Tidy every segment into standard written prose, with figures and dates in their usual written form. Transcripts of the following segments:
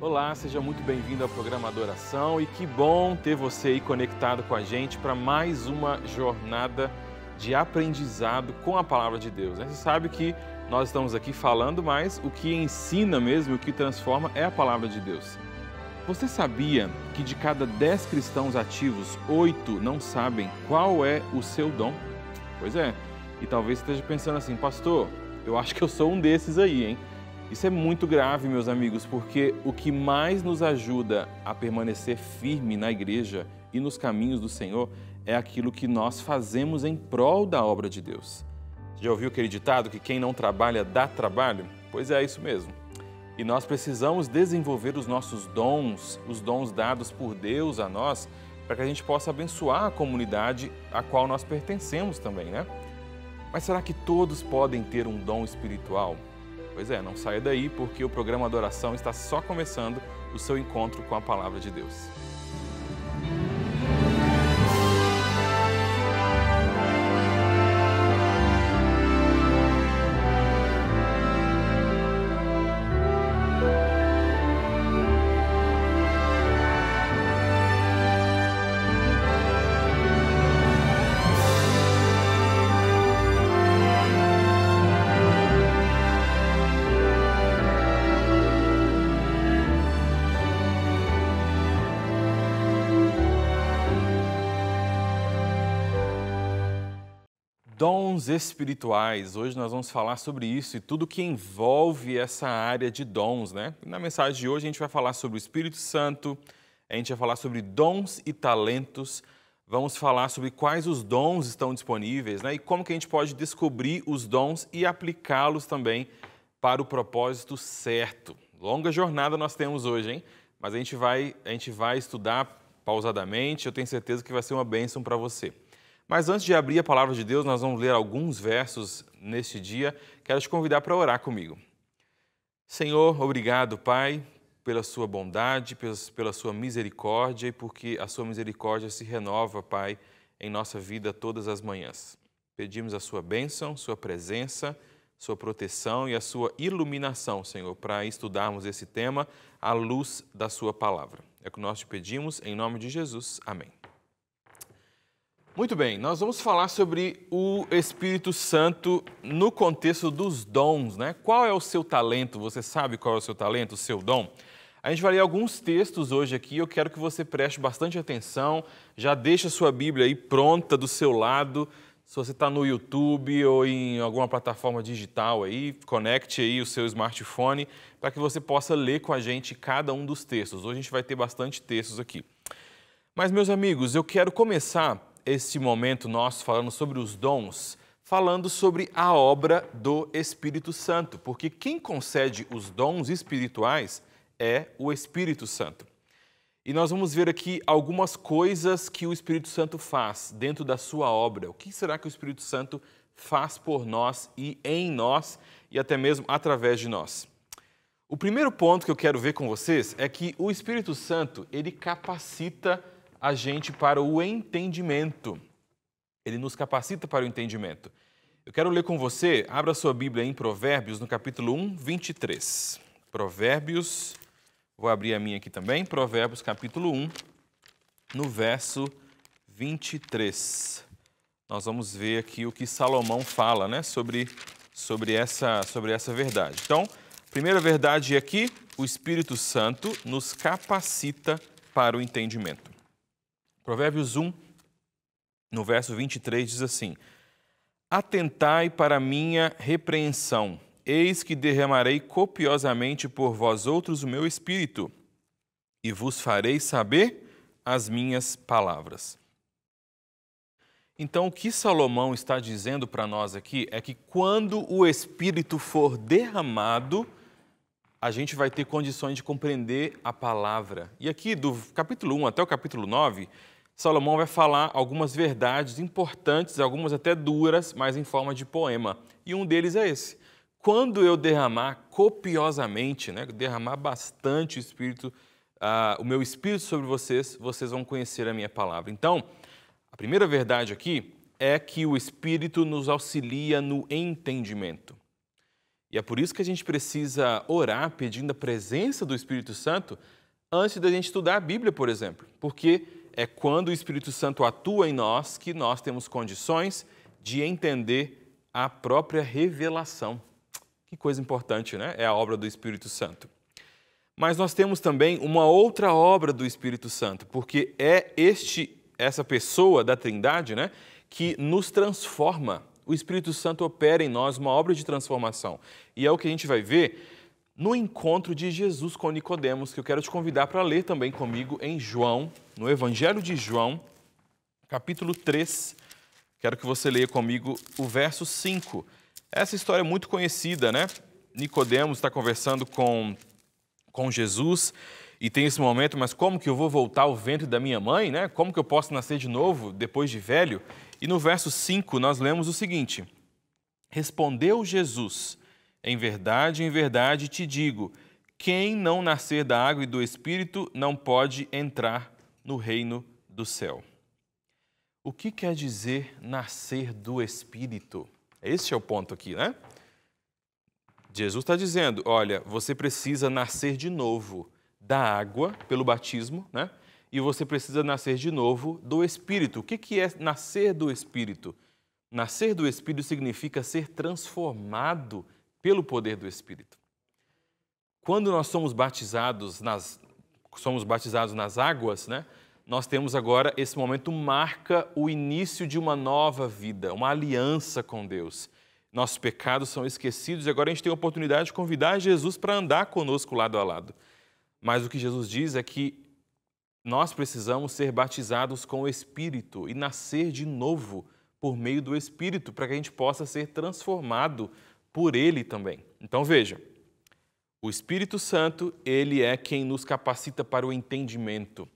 Olá, seja muito bem-vindo ao programa Adoração e que bom ter você aí conectado com a gente para mais uma jornada de aprendizado com a Palavra de Deus, né? Você sabe que nós estamos aqui falando, mas o que ensina mesmo, o que transforma é a Palavra de Deus. Você sabia que de cada 10 cristãos ativos, 8 não sabem qual é o seu dom? Pois é, e talvez você esteja pensando assim, pastor, eu acho que eu sou um desses aí, hein? Isso é muito grave, meus amigos, porque o que mais nos ajuda a permanecer firme na igreja e nos caminhos do Senhor é aquilo que nós fazemos em prol da obra de Deus. Já ouviu aquele ditado que quem não trabalha dá trabalho? Pois é, isso mesmo. E nós precisamos desenvolver os nossos dons, os dons dados por Deus a nós, para que a gente possa abençoar a comunidade a qual nós pertencemos também, né? Mas será que todos podem ter um dom espiritual? Pois é, não saia daí porque o programa Adoração está só começando o seu encontro com a Palavra de Deus. Dons espirituais. Hoje nós vamos falar sobre isso e tudo que envolve essa área de dons, né? E na mensagem de hoje a gente vai falar sobre o Espírito Santo, a gente vai falar sobre dons e talentos, vamos falar sobre quais os dons estão disponíveis, né? E como que a gente pode descobrir os dons e aplicá-los também para o propósito certo. Longa jornada nós temos hoje, hein? Mas a gente vai estudar pausadamente, eu tenho certeza que vai ser uma bênção para você. Mas antes de abrir a Palavra de Deus, nós vamos ler alguns versos neste dia. Quero te convidar para orar comigo. Senhor, obrigado, Pai, pela sua bondade, pela sua misericórdia e porque a sua misericórdia se renova, Pai, em nossa vida todas as manhãs. Pedimos a sua bênção, sua presença, sua proteção e a sua iluminação, Senhor, para estudarmos esse tema à luz da sua palavra. É o que nós te pedimos, em nome de Jesus. Amém. Muito bem, nós vamos falar sobre o Espírito Santo no contexto dos dons, né? Qual é o seu talento? Você sabe qual é o seu talento, o seu dom? A gente vai ler alguns textos hoje aqui, eu quero que você preste bastante atenção, já deixa a sua Bíblia aí pronta do seu lado, se você está no YouTube ou em alguma plataforma digital aí, conecte aí o seu smartphone para que você possa ler com a gente cada um dos textos. Hoje a gente vai ter bastante textos aqui. Mas, meus amigos, eu quero começar esse momento nosso falando sobre os dons, falando sobre a obra do Espírito Santo, porque quem concede os dons espirituais é o Espírito Santo. E nós vamos ver aqui algumas coisas que o Espírito Santo faz dentro da sua obra. O que será que o Espírito Santo faz por nós e em nós e até mesmo através de nós? O primeiro ponto que eu quero ver com vocês é que o Espírito Santo, ele capacita a gente para o entendimento. Ele nos capacita para o entendimento. Eu quero ler com você, abra sua Bíblia em Provérbios, no capítulo 1, 23. Provérbios, vou abrir a minha aqui também, Provérbios, capítulo 1, no verso 23. Nós vamos ver aqui o que Salomão fala, né, sobre essa verdade. Então, a primeira verdade é que o Espírito Santo nos capacita para o entendimento. Provérbios 1, no verso 23, diz assim: Atentai para a minha repreensão, eis que derramarei copiosamente por vós outros o meu espírito, e vos farei saber as minhas palavras. Então, o que Salomão está dizendo para nós aqui é que quando o Espírito for derramado, a gente vai ter condições de compreender a palavra. E aqui, do capítulo 1 até o capítulo 9, Salomão vai falar algumas verdades importantes, algumas até duras, mas em forma de poema. E um deles é esse. Quando eu derramar copiosamente, né, derramar bastante o meu Espírito sobre vocês, vocês vão conhecer a minha palavra. Então, a primeira verdade aqui é que o Espírito nos auxilia no entendimento. E é por isso que a gente precisa orar pedindo a presença do Espírito Santo antes da gente estudar a Bíblia, por exemplo. Porque é quando o Espírito Santo atua em nós que nós temos condições de entender a própria revelação. Que coisa importante, né? É a obra do Espírito Santo. Mas nós temos também uma outra obra do Espírito Santo, porque é essa pessoa da Trindade, né, que nos transforma. O Espírito Santo opera em nós uma obra de transformação. E é o que a gente vai ver no encontro de Jesus com Nicodemos, que eu quero te convidar para ler também comigo em João, no Evangelho de João, capítulo 3. Quero que você leia comigo o verso 5. Essa história é muito conhecida, né? Nicodemos está conversando com Jesus e tem esse momento, mas como que eu vou voltar ao ventre da minha mãe, né? Como que eu posso nascer de novo depois de velho? E no verso 5 nós lemos o seguinte: Respondeu Jesus: em verdade te digo, quem não nascer da água e do Espírito não pode entrar no reino do céu. O que quer dizer nascer do Espírito? Esse é o ponto aqui, né? Jesus está dizendo, olha, você precisa nascer de novo da água, pelo batismo, né? E você precisa nascer de novo do Espírito. O que é nascer do Espírito? Nascer do Espírito significa ser transformado pelo poder do Espírito. Quando nós somos batizados nas águas, né? Nós temos agora, esse momento marca o início de uma nova vida, uma aliança com Deus. Nossos pecados são esquecidos e agora a gente tem a oportunidade de convidar Jesus para andar conosco lado a lado. Mas o que Jesus diz é que nós precisamos ser batizados com o Espírito e nascer de novo por meio do Espírito, para que a gente possa ser transformado por Ele também. Então veja, o Espírito Santo, Ele é quem nos capacita para o entendimento.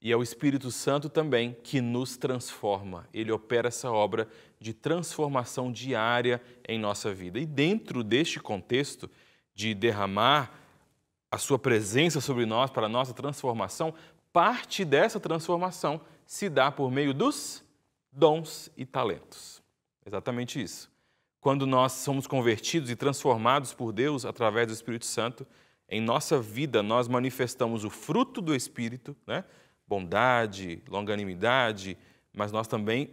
E é o Espírito Santo também que nos transforma. Ele opera essa obra de transformação diária em nossa vida. E dentro deste contexto de derramar a sua presença sobre nós para a nossa transformação, parte dessa transformação se dá por meio dos dons e talentos. Exatamente isso. Quando nós somos convertidos e transformados por Deus através do Espírito Santo, em nossa vida nós manifestamos o fruto do Espírito, né? Bondade, longanimidade, mas nós também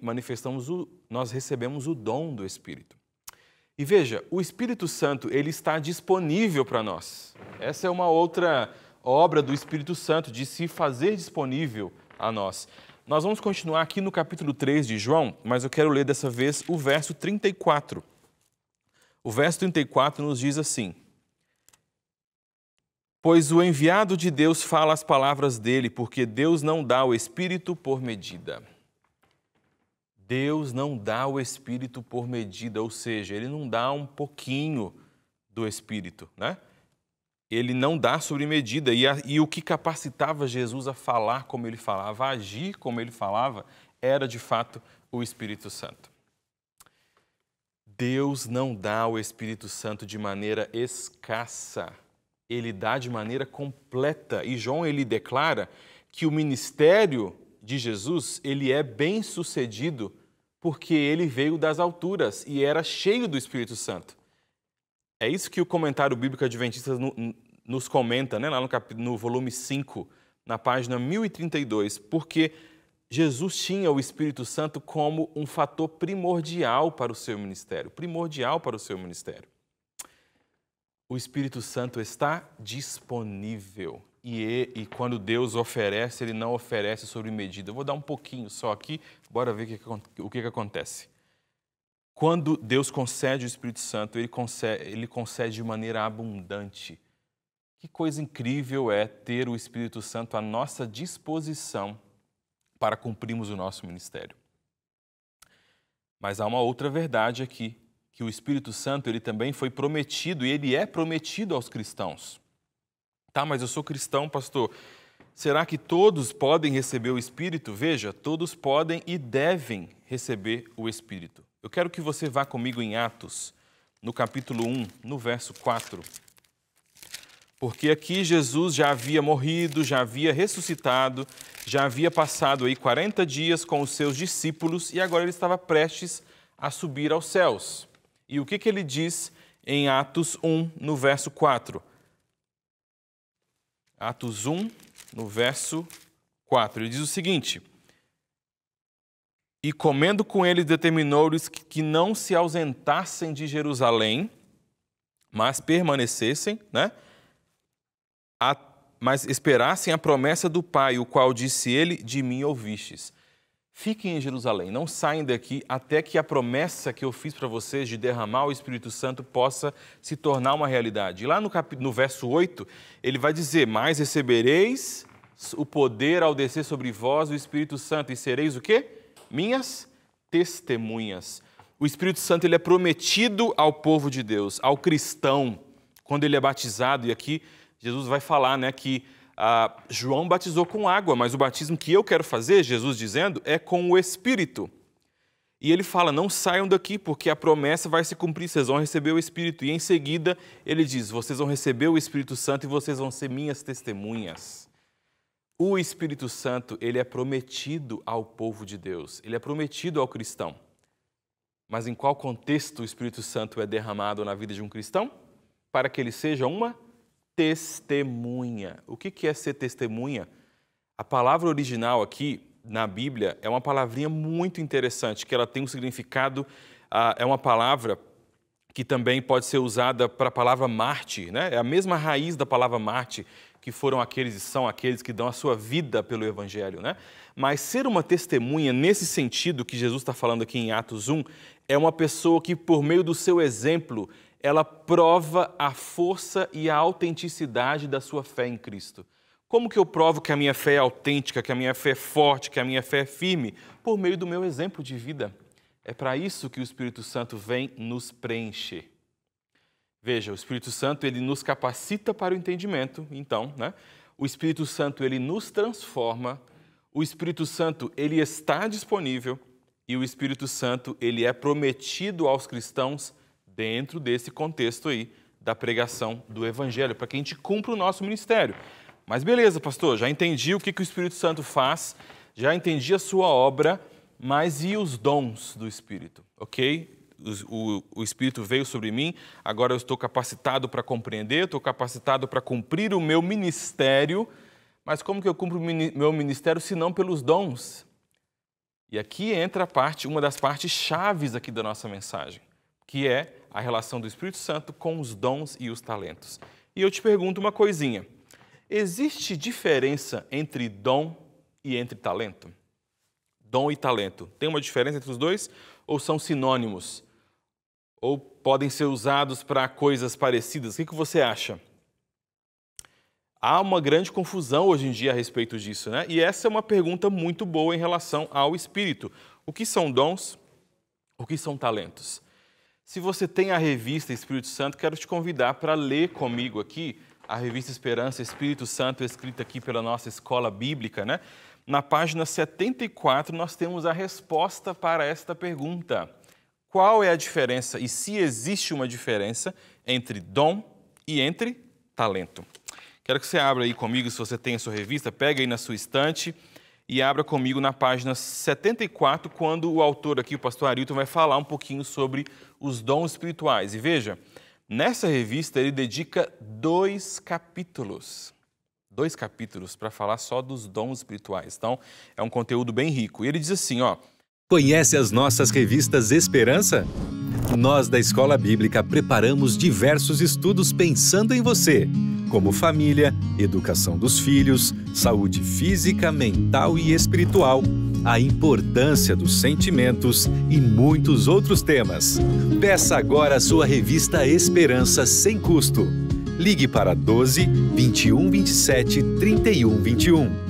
nós recebemos o dom do Espírito. E veja, o Espírito Santo, ele está disponível para nós. Essa é uma outra obra do Espírito Santo, de se fazer disponível a nós. Nós vamos continuar aqui no capítulo 3 de João, mas eu quero ler dessa vez o verso 34. O verso 34 nos diz assim: Pois o enviado de Deus fala as palavras dele, porque Deus não dá o Espírito por medida. Deus não dá o Espírito por medida, ou seja, Ele não dá um pouquinho do Espírito, né? Ele não dá sobre medida. E o que capacitava Jesus a falar como Ele falava, a agir como Ele falava, era de fato o Espírito Santo. Deus não dá o Espírito Santo de maneira escassa. Ele dá de maneira completa. E João, ele declara que o ministério de Jesus, ele é bem-sucedido porque ele veio das alturas e era cheio do Espírito Santo. É isso que o comentário bíblico adventista nos comenta, né? Lá no volume 5, na página 1032, porque Jesus tinha o Espírito Santo como um fator primordial para o seu ministério, O Espírito Santo está disponível e quando Deus oferece, Ele não oferece sobre medida. Eu vou dar um pouquinho só aqui, bora ver o que acontece. Quando Deus concede o Espírito Santo, Ele concede de maneira abundante. Que coisa incrível é ter o Espírito Santo à nossa disposição para cumprirmos o nosso ministério. Mas há uma outra verdade aqui, que o Espírito Santo ele também foi prometido e ele é prometido aos cristãos. Tá, mas eu sou cristão, pastor. Será que todos podem receber o Espírito? Veja, todos podem e devem receber o Espírito. Eu quero que você vá comigo em Atos, no capítulo 1, no verso 4. Porque aqui Jesus já havia morrido, já havia ressuscitado, já havia passado aí 40 dias com os seus discípulos e agora ele estava prestes a subir aos céus. E o que ele diz em Atos 1, no verso 4. Atos 1, no verso 4. Ele diz o seguinte: e comendo com eles, determinou-lhes que não se ausentassem de Jerusalém, mas permanecessem, né? Mas esperassem a promessa do Pai, o qual disse ele: de mim ouvistes. Fiquem em Jerusalém, não saiam daqui até que a promessa que eu fiz para vocês de derramar o Espírito Santo possa se tornar uma realidade. E lá no verso 8, ele vai dizer: mas recebereis o poder ao descer sobre vós o Espírito Santo, e sereis o quê? Minhas testemunhas. O Espírito Santo ele é prometido ao povo de Deus, ao cristão, quando ele é batizado. E aqui Jesus vai falar, né, que João batizou com água, mas o batismo que eu quero fazer, Jesus dizendo, é com o Espírito. E ele fala: não saiam daqui, porque a promessa vai se cumprir, vocês vão receber o Espírito. E em seguida ele diz: vocês vão receber o Espírito Santo e vocês vão ser minhas testemunhas. O Espírito Santo, ele é prometido ao povo de Deus, ele é prometido ao cristão. Mas em qual contexto o Espírito Santo é derramado na vida de um cristão? Para que ele seja uma testemunha. O que é ser testemunha? A palavra original aqui na Bíblia é uma palavrinha muito interessante, que ela tem um significado, é uma palavra que também pode ser usada para a palavra mártir, né? É a mesma raiz da palavra mártir, que foram aqueles e são aqueles que dão a sua vida pelo Evangelho, né? Mas ser uma testemunha, nesse sentido que Jesus está falando aqui em Atos 1, é uma pessoa que, por meio do seu exemplo, ela prova a força e a autenticidade da sua fé em Cristo. Como que eu provo que a minha fé é autêntica, que a minha fé é forte, que a minha fé é firme? Por meio do meu exemplo de vida. É para isso que o Espírito Santo vem nos preencher. Veja, o Espírito Santo, ele nos capacita para o entendimento, então, né? O Espírito Santo, ele nos transforma, o Espírito Santo, ele está disponível e o Espírito Santo, ele é prometido aos cristãos dentro desse contexto aí da pregação do Evangelho, para que a gente cumpra o nosso ministério. Mas beleza, pastor, já entendi o que o Espírito Santo faz, já entendi a sua obra, mas e os dons do Espírito, ok? O Espírito veio sobre mim, agora eu estou capacitado para compreender, estou capacitado para cumprir o meu ministério, mas como que eu cumpro o meu ministério se não pelos dons? E aqui entra uma das partes chaves aqui da nossa mensagem, que é a relação do Espírito Santo com os dons e os talentos. E eu te pergunto uma coisinha: existe diferença entre dom e entre talento? Dom e talento, tem uma diferença entre os dois ou são sinônimos? Ou podem ser usados para coisas parecidas? O que você acha? Há uma grande confusão hoje em dia a respeito disso, né? E essa é uma pergunta muito boa em relação ao Espírito. O que são dons? O que são talentos? Se você tem a revista Espírito Santo, quero te convidar para ler comigo aqui a revista Esperança Espírito Santo, escrita aqui pela nossa escola bíblica, né? Na página 74, nós temos a resposta para esta pergunta. Qual é a diferença e se existe uma diferença entre dom e entre talento? Quero que você abra aí comigo, se você tem a sua revista, pega aí na sua estante e abra comigo na página 74, quando o autor aqui, o pastor Arilton, vai falar um pouquinho sobre os dons espirituais. E veja, nessa revista ele dedica 2 capítulos para falar só dos dons espirituais. Então, é um conteúdo bem rico. E ele diz assim, ó: conhece as nossas revistas Esperança? Nós da Escola Bíblica preparamos diversos estudos pensando em você, como família, educação dos filhos, saúde física, mental e espiritual, a importância dos sentimentos e muitos outros temas. Peça agora a sua revista Esperança sem custo. Ligue para 12 21 27 31 21.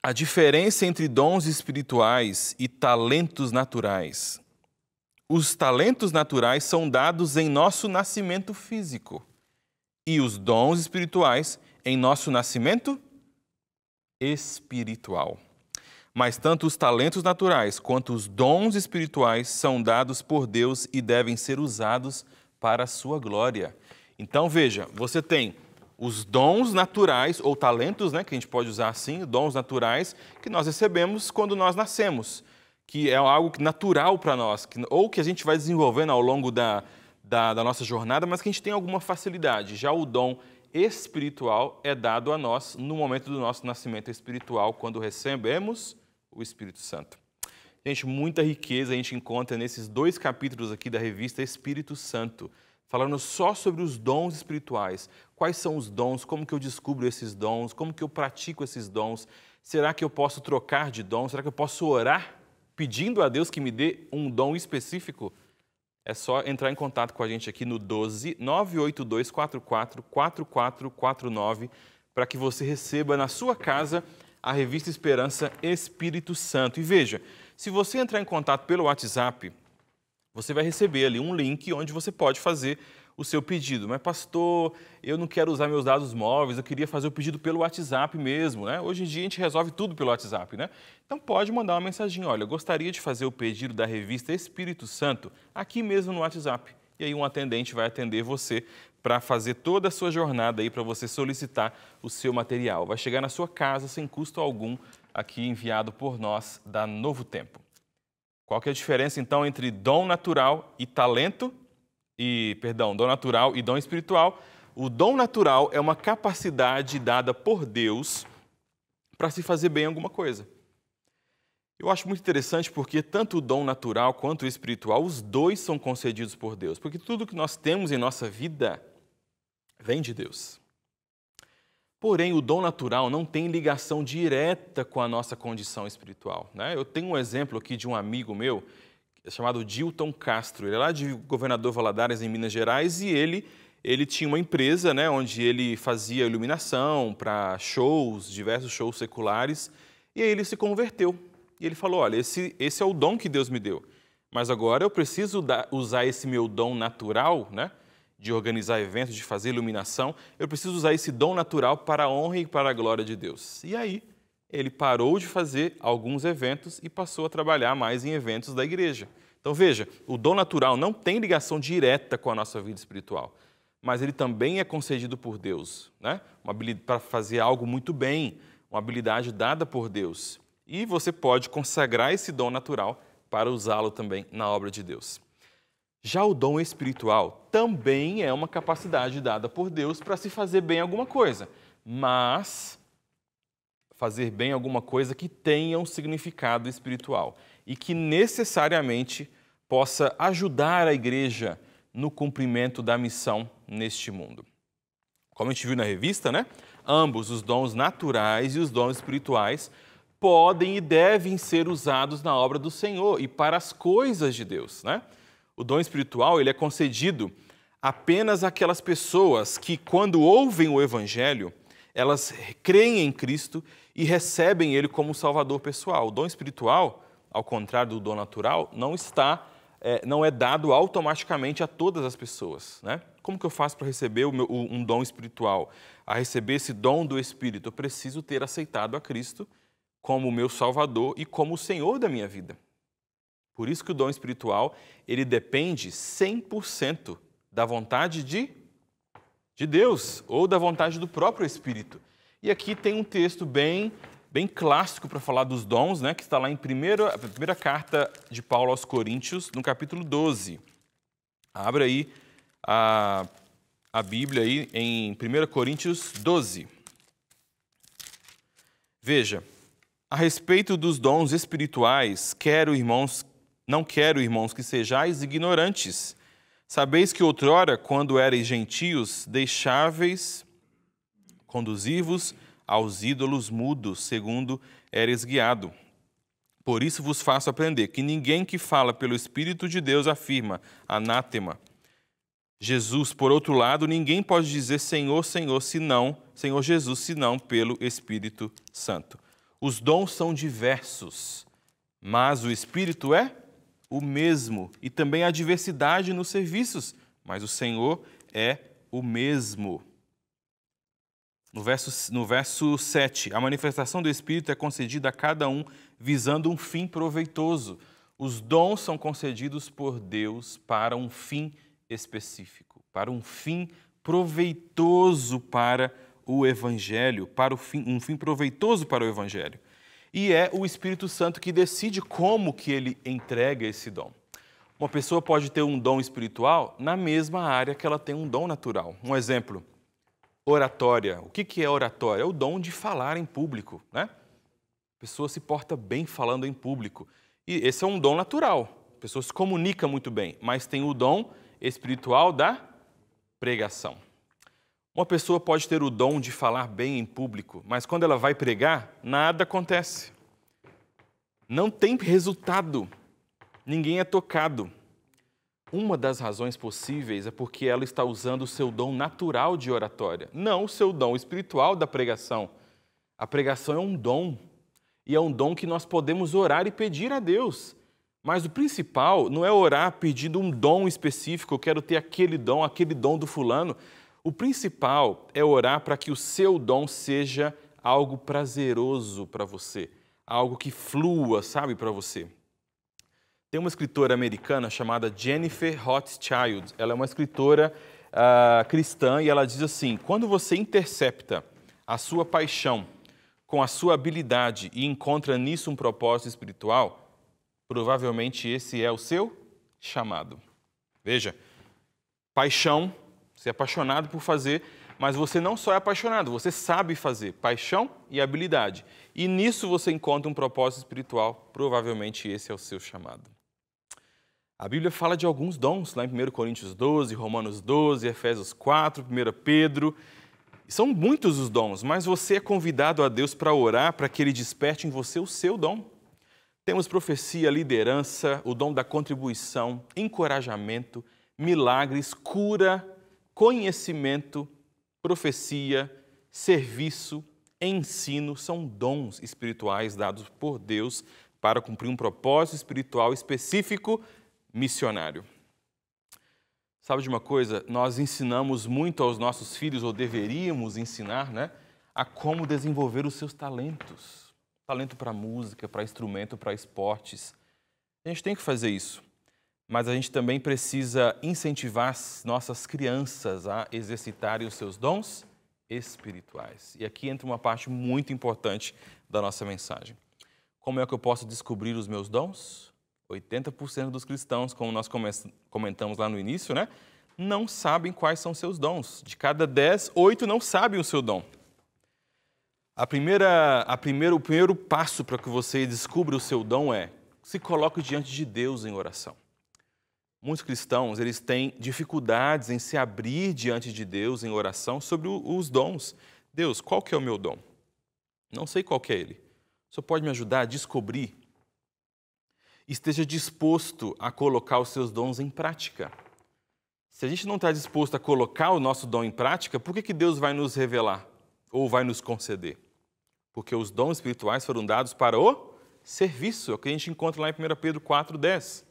A diferença entre dons espirituais e talentos naturais. Os talentos naturais são dados em nosso nascimento físico e os dons espirituais em nosso nascimento espiritual. Mas tanto os talentos naturais quanto os dons espirituais são dados por Deus e devem ser usados para a sua glória. Então veja, você tem os dons naturais, ou talentos, né, que a gente pode usar assim, dons naturais, que nós recebemos quando nós nascemos, que é algo natural para nós, ou que a gente vai desenvolvendo ao longo da nossa jornada, mas que a gente tem alguma facilidade. Já o dom espiritual é dado a nós no momento do nosso nascimento espiritual, quando recebemos o Espírito Santo. Gente, muita riqueza a gente encontra nesses 2 capítulos aqui da revista Espírito Santo, falando só sobre os dons espirituais. Quais são os dons, como que eu descubro esses dons, como que eu pratico esses dons. Será que eu posso trocar de dom? Será que eu posso orar pedindo a Deus que me dê um dom específico? É só entrar em contato com a gente aqui no 12 98244 4449 para que você receba na sua casa a revista Esperança Espírito Santo. E veja, se você entrar em contato pelo WhatsApp, você vai receber ali um link onde você pode fazer o seu pedido. Mas, pastor, eu não quero usar meus dados móveis, eu queria fazer o pedido pelo WhatsApp mesmo, né? Hoje em dia a gente resolve tudo pelo WhatsApp, né? Então pode mandar uma mensagem, olha, eu gostaria de fazer o pedido da revista Espírito Santo aqui mesmo no WhatsApp. E aí um atendente vai atender você para fazer toda a sua jornada aí, para você solicitar o seu material. Vai chegar na sua casa sem custo algum, aqui enviado por nós da Novo Tempo. Qual que é a diferença, então, entre dom natural e talento? Dom natural e dom espiritual. O dom natural é uma capacidade dada por Deus para se fazer bem alguma coisa. Eu acho muito interessante porque tanto o dom natural quanto o espiritual, os dois são concedidos por Deus. Porque tudo que nós temos em nossa vida vem de Deus. Porém, o dom natural não tem ligação direta com a nossa condição espiritual, né? Eu tenho um exemplo aqui de um amigo meu, chamado Dilton Castro. Ele é lá de Governador Valadares, em Minas Gerais, e ele tinha uma empresa, né, onde ele fazia iluminação para shows, diversos shows seculares, e aí ele se converteu. E ele falou, olha, esse é o dom que Deus me deu, mas agora eu preciso usar esse meu dom natural, né, de organizar eventos, de fazer iluminação, eu preciso usar esse dom natural para a honra e para a glória de Deus. E aí ele parou de fazer alguns eventos e passou a trabalhar mais em eventos da igreja. Então veja, o dom natural não tem ligação direta com a nossa vida espiritual, mas ele também é concedido por Deus, né? Uma habilidade para fazer algo muito bem, uma habilidade dada por Deus. E você pode consagrar esse dom natural para usá-lo também na obra de Deus. Já o dom espiritual também é uma capacidade dada por Deus para se fazer bem alguma coisa, mas fazer bem alguma coisa que tenha um significado espiritual e que necessariamente possa ajudar a igreja no cumprimento da missão neste mundo. Como a gente viu na revista, né? Ambos, os dons naturais e os dons espirituais, podem e devem ser usados na obra do Senhor e para as coisas de Deus, né? O dom espiritual, ele é concedido apenas àquelas pessoas que, quando ouvem o Evangelho, elas creem em Cristo e recebem Ele como Salvador pessoal. O dom espiritual, ao contrário do dom natural, não é dado automaticamente a todas as pessoas, né? Como que eu faço para receber um dom espiritual? A receber esse dom do Espírito, eu preciso ter aceitado a Cristo como o meu Salvador e como o Senhor da minha vida. Por isso que o dom espiritual, ele depende 100% da vontade de Deus ou da vontade do próprio Espírito. E aqui tem um texto bem clássico para falar dos dons, né, que está lá em a primeira carta de Paulo aos Coríntios, no capítulo 12. Abra aí a Bíblia aí em 1 Coríntios 12. Veja, a respeito dos dons espirituais, não quero, irmãos, que sejais ignorantes. Sabeis que outrora, quando erais gentios, deixáveis conduzir-vos aos ídolos mudos, segundo eres guiado. Por isso vos faço aprender que ninguém que fala pelo Espírito de Deus afirma, anátema. Jesus, por outro lado, ninguém pode dizer Senhor, Senhor, Senhor Jesus, senão pelo Espírito Santo. Os dons são diversos, mas o Espírito é o mesmo. E também há diversidade nos serviços, mas o Senhor é o mesmo. No verso 7, a manifestação do Espírito é concedida a cada um visando um fim proveitoso. Os dons são concedidos por Deus para um fim específico, para um fim proveitoso para o Evangelho, um fim proveitoso para o Evangelho. E é o Espírito Santo que decide como que ele entrega esse dom. Uma pessoa pode ter um dom espiritual na mesma área que ela tem um dom natural. Um exemplo, oratória. O que é oratória? É o dom de falar em público, né? A pessoa se porta bem falando em público. E esse é um dom natural. A pessoa se comunica muito bem, mas tem o dom espiritual da pregação. Uma pessoa pode ter o dom de falar bem em público, mas quando ela vai pregar, nada acontece. Não tem resultado. Ninguém é tocado. Uma das razões possíveis é porque ela está usando o seu dom natural de oratória, não o seu dom espiritual da pregação. A pregação é um dom, e é um dom que nós podemos orar e pedir a Deus. Mas o principal não é orar pedindo um dom específico, eu quero ter aquele dom do fulano. O principal é orar para que o seu dom seja algo prazeroso para você, algo que flua, sabe, para você. Tem uma escritora americana chamada Jennifer Rothschild. Ela é uma escritora cristã e ela diz assim: quando você intercepta a sua paixão com a sua habilidade e encontra nisso um propósito espiritual, provavelmente esse é o seu chamado. Veja, paixão, você é apaixonado por fazer, mas você não só é apaixonado, você sabe fazer, paixão e habilidade. E nisso você encontra um propósito espiritual, provavelmente esse é o seu chamado. A Bíblia fala de alguns dons, lá em 1 Coríntios 12, Romanos 12, Efésios 4, 1 Pedro. São muitos os dons, mas você é convidado a Deus para orar, para que Ele desperte em você o seu dom. Temos profecia, liderança, o dom da contribuição, encorajamento, milagres, cura, conhecimento, profecia, serviço, ensino. São dons espirituais dados por Deus para cumprir um propósito espiritual específico, missionário. Sabe de uma coisa? Nós ensinamos muito aos nossos filhos, ou deveríamos ensinar, né, a como desenvolver os seus talentos. Talento para música, para instrumento, para esportes. A gente tem que fazer isso. Mas a gente também precisa incentivar as nossas crianças a exercitarem os seus dons espirituais. E aqui entra uma parte muito importante da nossa mensagem. Como é que eu posso descobrir os meus dons? 80% dos cristãos, como nós comentamos lá no início, né, não sabem quais são seus dons. De cada 10, 8 não sabem o seu dom. O primeiro passo para que você descubra o seu dom é: se coloque diante de Deus em oração. Muitos cristãos, eles têm dificuldades em se abrir diante de Deus em oração sobre os dons. Deus, qual que é o meu dom? Não sei qual que é ele. O Senhor pode me ajudar a descobrir? Esteja disposto a colocar os seus dons em prática. Se a gente não está disposto a colocar o nosso dom em prática, por que Deus vai nos revelar ou vai nos conceder? Porque os dons espirituais foram dados para o serviço, é o que a gente encontra lá em 1 Pedro 4,10.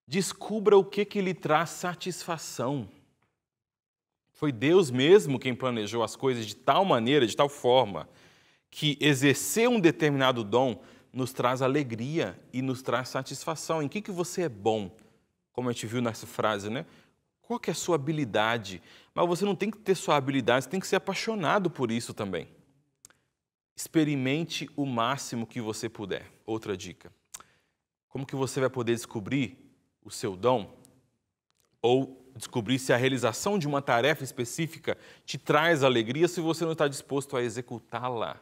Descubra o que lhe traz satisfação. Foi Deus mesmo quem planejou as coisas de tal maneira, de tal forma, que exercer um determinado dom nos traz alegria e nos traz satisfação. Em que você é bom? Como a gente viu nessa frase, né? Qual que é a sua habilidade? Mas você não tem que ter só habilidade, você tem que ser apaixonado por isso também. Experimente o máximo que você puder. Outra dica. Como que você vai poder descobrir o seu dom? Ou descobrir se a realização de uma tarefa específica te traz alegria se você não está disposto a executá-la?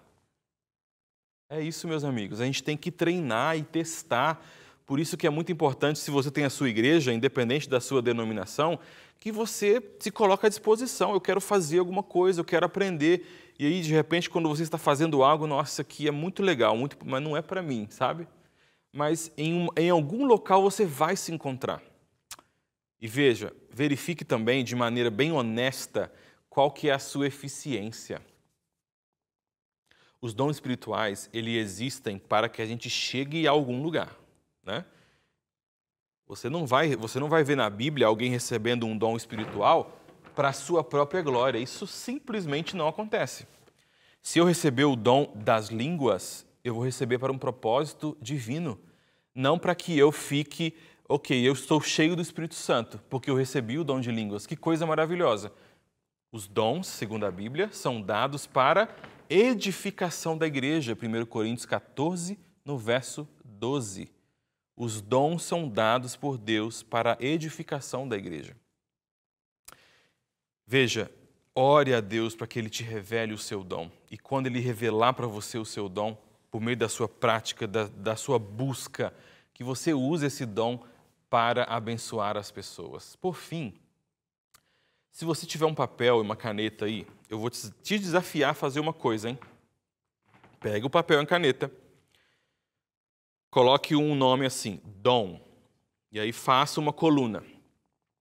É isso, meus amigos. A gente tem que treinar e testar. Por isso que é muito importante, se você tem a sua igreja, independente da sua denominação, que você se coloque à disposição. Eu quero fazer alguma coisa, eu quero aprender. E aí, de repente, quando você está fazendo algo, nossa, isso aqui é muito legal, mas não é para mim, sabe? Mas em algum local você vai se encontrar. E veja, verifique também de maneira bem honesta qual que é a sua eficiência. Os dons espirituais, eles existem para que a gente chegue a algum lugar, né? Você não vai ver na Bíblia alguém recebendo um dom espiritual para a sua própria glória. Isso simplesmente não acontece. Se eu receber o dom das línguas, eu vou receber para um propósito divino, não para que eu fique, eu estou cheio do Espírito Santo, porque eu recebi o dom de línguas. Que coisa maravilhosa! Os dons, segundo a Bíblia, são dados para edificação da igreja. 1 Coríntios 14, no verso 12. Os dons são dados por Deus para a edificação da igreja. Veja, ore a Deus para que Ele te revele o seu dom. E quando Ele revelar para você o seu dom, por meio da sua prática, da sua busca, que você use esse dom para abençoar as pessoas. Por fim, se você tiver um papel e uma caneta aí, eu vou te desafiar a fazer uma coisa, hein? Pega o papel e a caneta, coloque um nome assim, dom, e aí faça uma coluna.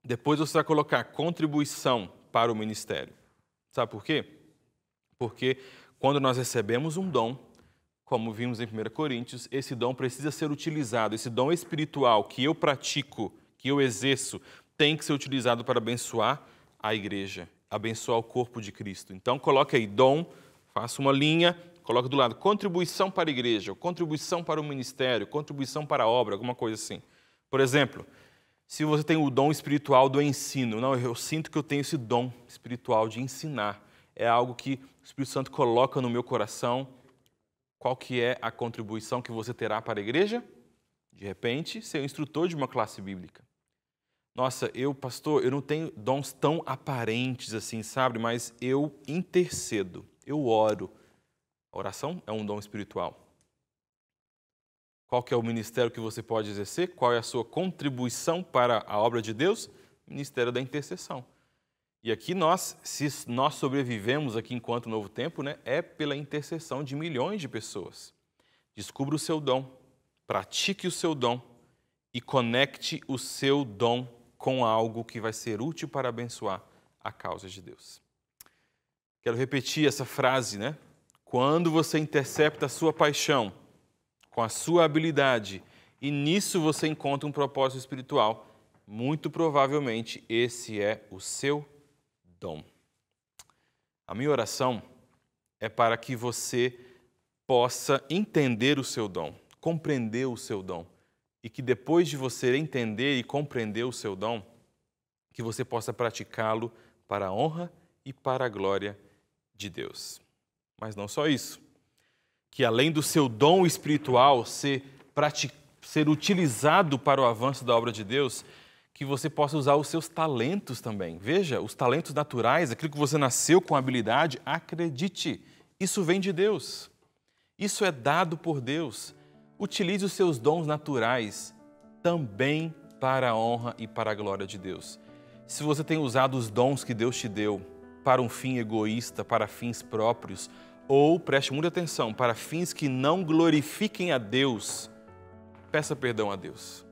Depois você vai colocar contribuição para o ministério. Sabe por quê? Porque quando nós recebemos um dom, como vimos em 1 Coríntios, esse dom precisa ser utilizado. Esse dom espiritual que eu pratico, que eu exerço, tem que ser utilizado para abençoar a igreja, abençoar o corpo de Cristo. Então, coloque aí dom, faça uma linha, coloque do lado contribuição para a igreja, contribuição para o ministério, contribuição para a obra, alguma coisa assim. Por exemplo, se você tem o dom espiritual do ensino, não, eu sinto que eu tenho esse dom espiritual de ensinar. É algo que o Espírito Santo coloca no meu coração. Qual que é a contribuição que você terá para a igreja? De repente, ser o instrutor de uma classe bíblica. Nossa, pastor, eu não tenho dons tão aparentes assim, sabe? Mas eu intercedo, eu oro. A oração é um dom espiritual. Qual que é o ministério que você pode exercer? Qual é a sua contribuição para a obra de Deus? Ministério da intercessão. E aqui se nós sobrevivemos aqui enquanto Novo Tempo, né, é pela intercessão de milhões de pessoas. Descubra o seu dom, pratique o seu dom e conecte o seu dom com algo que vai ser útil para abençoar a causa de Deus. Quero repetir essa frase, né? Quando você intercepta a sua paixão com a sua habilidade e nisso você encontra um propósito espiritual, muito provavelmente esse é o seu dom. A minha oração é para que você possa entender o seu dom, compreender o seu dom, e que depois de você entender e compreender o seu dom, que você possa praticá-lo para a honra e para a glória de Deus. Mas não só isso, que além do seu dom espiritual ser utilizado para o avanço da obra de Deus, que você possa usar os seus talentos também. Veja, os talentos naturais, aquilo que você nasceu com habilidade, acredite, isso vem de Deus. Isso é dado por Deus. Utilize os seus dons naturais também para a honra e para a glória de Deus. Se você tem usado os dons que Deus te deu para um fim egoísta, para fins próprios, ou, preste muita atenção, para fins que não glorifiquem a Deus, peça perdão a Deus.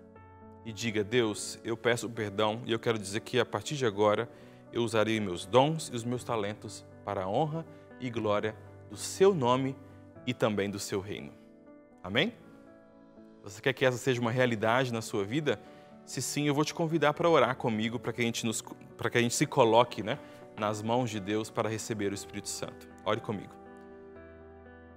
E diga, Deus, eu peço perdão e eu quero dizer que a partir de agora eu usarei meus dons e os meus talentos para a honra e glória do seu nome e também do seu reino. Amém? Você quer que essa seja uma realidade na sua vida? Se sim, eu vou te convidar para orar comigo, para que a gente se coloque, né, nas mãos de Deus para receber o Espírito Santo. Ore comigo.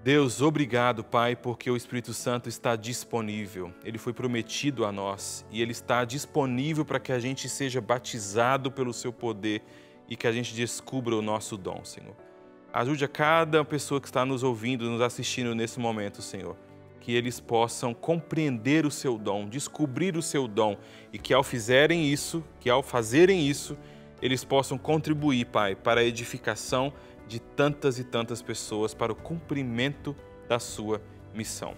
Deus, obrigado, Pai, porque o Espírito Santo está disponível. Ele foi prometido a nós e Ele está disponível para que a gente seja batizado pelo Seu poder e que a gente descubra o nosso dom, Senhor. Ajude a cada pessoa que está nos ouvindo, nos assistindo nesse momento, Senhor, que eles possam compreender o Seu dom, descobrir o Seu dom e que ao fazerem isso, eles possam contribuir, Pai, para a edificação de tantas e tantas pessoas para o cumprimento da sua missão.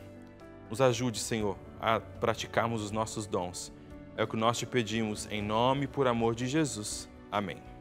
Nos ajude, Senhor, a praticarmos os nossos dons. É o que nós te pedimos em nome e por amor de Jesus. Amém.